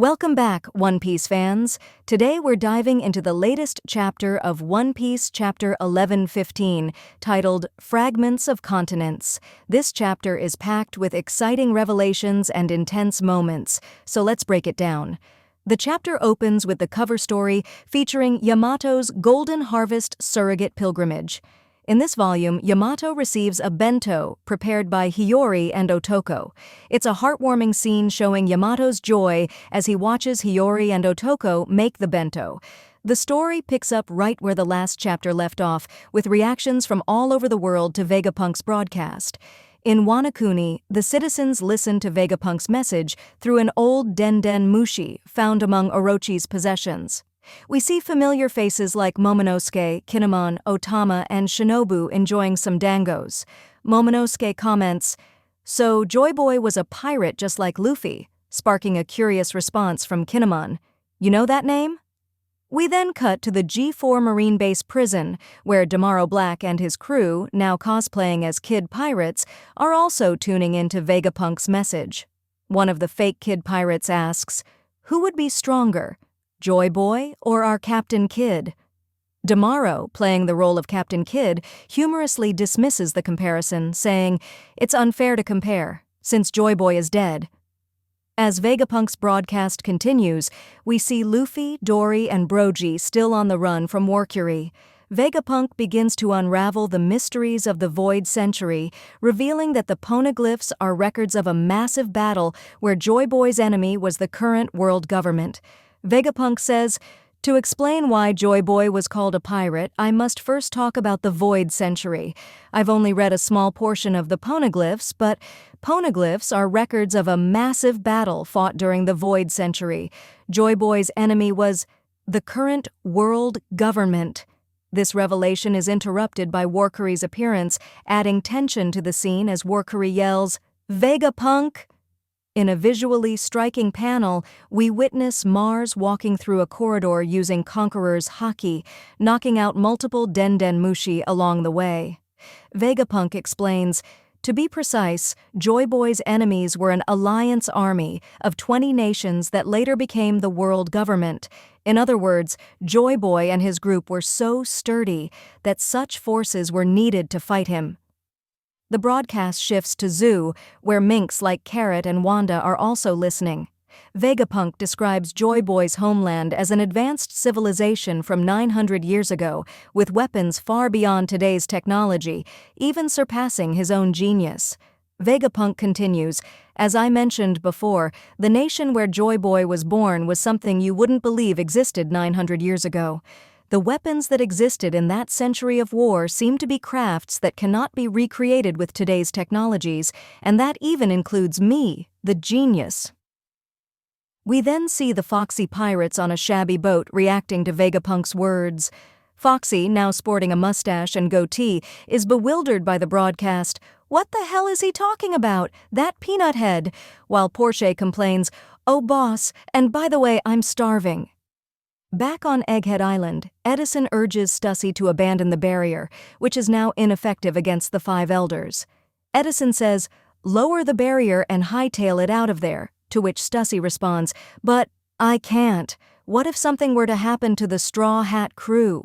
Welcome back, One Piece fans. Today we're diving into the latest chapter of One Piece, chapter 1115, titled Fragments of Continents. This chapter is packed with exciting revelations and intense moments, so let's break it down. The chapter opens with the cover story featuring Yamato's Golden Harvest Surrogate Pilgrimage. In this volume, Yamato receives a bento prepared by Hiyori and Otoko. It's a heartwarming scene showing Yamato's joy as he watches Hiyori and Otoko make the bento. The story picks up right where the last chapter left off, with reactions from all over the world to Vegapunk's broadcast. In Wanakuni, the citizens listen to Vegapunk's message through an old denden mushi found among Orochi's possessions. We see familiar faces like Momonosuke, Kinemon, Otama, and Shinobu enjoying some dangos. Momonosuke comments, "So Joy Boy was a pirate just like Luffy," sparking a curious response from Kinemon. "You know that name?" We then cut to the G4 Marine Base prison, where Damaro Black and his crew, now cosplaying as Kid Pirates, are also tuning into Vegapunk's message. One of the fake Kid Pirates asks, "Who would be stronger, Joy Boy or our Captain Kidd?" Damaro, playing the role of Captain Kidd, humorously dismisses the comparison, saying, "It's unfair to compare, since Joy Boy is dead." As Vegapunk's broadcast continues, we see Luffy, Dory, and Brogy still on the run from Warcury. Vegapunk begins to unravel the mysteries of the Void Century, revealing that the poneglyphs are records of a massive battle where Joy Boy's enemy was the current world government. Vegapunk says, "To explain why Joy Boy was called a pirate, I must first talk about the Void Century. I've only read a small portion of the poneglyphs, but poneglyphs are records of a massive battle fought during the Void Century. Joy Boy's enemy was the current world government." This revelation is interrupted by Warcury's appearance, adding tension to the scene as Warcury yells, "Vegapunk!" In a visually striking panel, we witness Mars walking through a corridor using Conqueror's haki, knocking out multiple denden mushi along the way. Vegapunk explains, "To be precise, Joy Boy's enemies were an alliance army of 20 nations that later became the world government. In other words, Joy Boy and his group were so sturdy that such forces were needed to fight him." The broadcast shifts to Zoo, where minks like Carrot and Wanda are also listening. Vegapunk describes Joy Boy's homeland as an advanced civilization from 900 years ago, with weapons far beyond today's technology, even surpassing his own genius. Vegapunk continues, "As I mentioned before, the nation where Joy Boy was born was something you wouldn't believe existed 900 years ago. The weapons that existed in that century of war seem to be crafts that cannot be recreated with today's technologies, and that even includes me, the genius." We then see the Foxy pirates on a shabby boat reacting to Vegapunk's words. Foxy, now sporting a mustache and goatee, is bewildered by the broadcast. "What the hell is he talking about? That peanut head?" While Porsche complains, "Oh boss, and by the way, I'm starving." Back on Egghead Island, Edison urges Stussy to abandon the barrier, which is now ineffective against the 5 elders. Edison says, "Lower the barrier and hightail it out of there," to which Stussy responds, "But I can't. What if something were to happen to the Straw Hat crew?"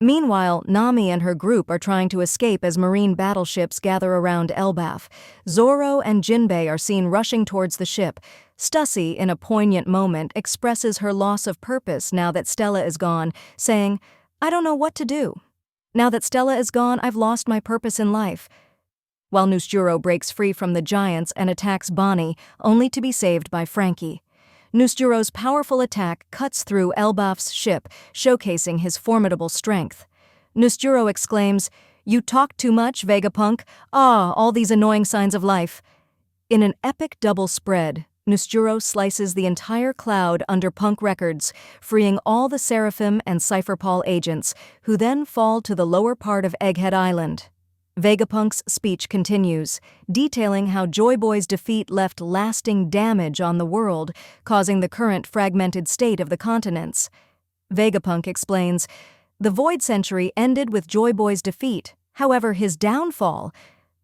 Meanwhile, Nami and her group are trying to escape as marine battleships gather around Elbaf. Zoro and Jinbei are seen rushing towards the ship. Stussy, in a poignant moment, expresses her loss of purpose now that Stella is gone, saying, "I don't know what to do. Now that Stella is gone, I've lost my purpose in life." While Nusjuro breaks free from the giants and attacks Bonnie, only to be saved by Frankie. Nusjuro's powerful attack cuts through Elbaf's ship, showcasing his formidable strength. Nusjuro exclaims, "You talk too much, Vegapunk. All these annoying signs of life." In an epic double spread, Nusjuro slices the entire cloud under Punk Records, freeing all the Seraphim and Cypher Paul agents, who then fall to the lower part of Egghead Island. Vegapunk's speech continues, detailing how Joy Boy's defeat left lasting damage on the world, causing the current fragmented state of the continents. Vegapunk explains, "The Void Century ended with Joy Boy's defeat. However, his downfall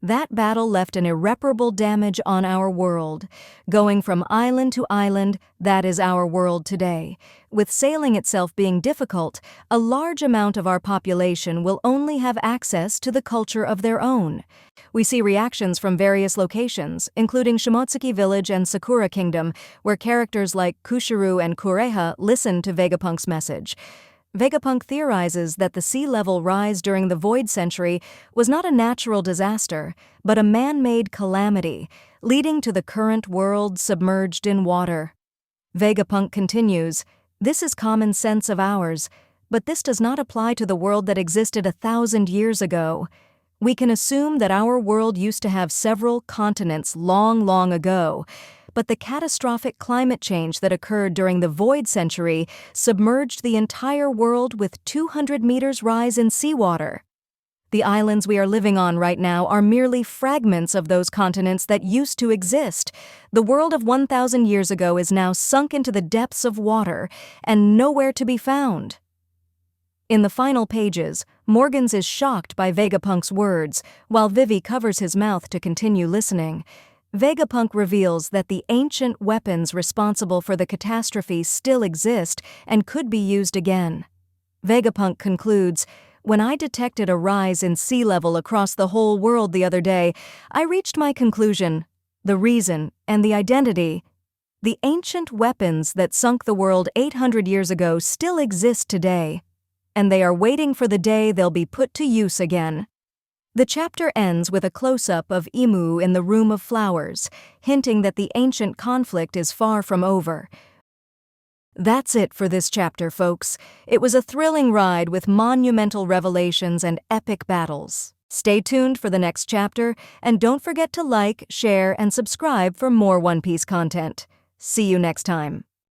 That battle left an irreparable damage on our world. Going from island to island, that is our world today. With sailing itself being difficult, a large amount of our population will only have access to the culture of their own. We see reactions from various locations, including Shimotsuki Village and Sakura Kingdom, where characters like Kushiro and Kureha listen to Vegapunk's message. Vegapunk theorizes that the sea level rise during the Void Century was not a natural disaster, but a man-made calamity, leading to the current world submerged in water. Vegapunk continues, "This is common sense of ours, but this does not apply to the world that existed 1,000 years ago. We can assume that our world used to have several continents long, long ago, but the catastrophic climate change that occurred during the Void Century submerged the entire world with 200 meters rise in seawater. The islands we are living on right now are merely fragments of those continents that used to exist. The world of 1,000 years ago is now sunk into the depths of water and nowhere to be found." In the final pages, Morgans is shocked by Vegapunk's words, while Vivi covers his mouth to continue listening. Vegapunk reveals that the ancient weapons responsible for the catastrophe still exist and could be used again. Vegapunk concludes, "When I detected a rise in sea level across the whole world the other day, I reached my conclusion, the reason, and the identity. The ancient weapons that sunk the world 800 years ago still exist today, and they are waiting for the day they'll be put to use again." The chapter ends with a close-up of Imu in the Room of Flowers, hinting that the ancient conflict is far from over. That's it for this chapter, folks. It was a thrilling ride with monumental revelations and epic battles. Stay tuned for the next chapter, and don't forget to like, share, and subscribe for more One Piece content. See you next time.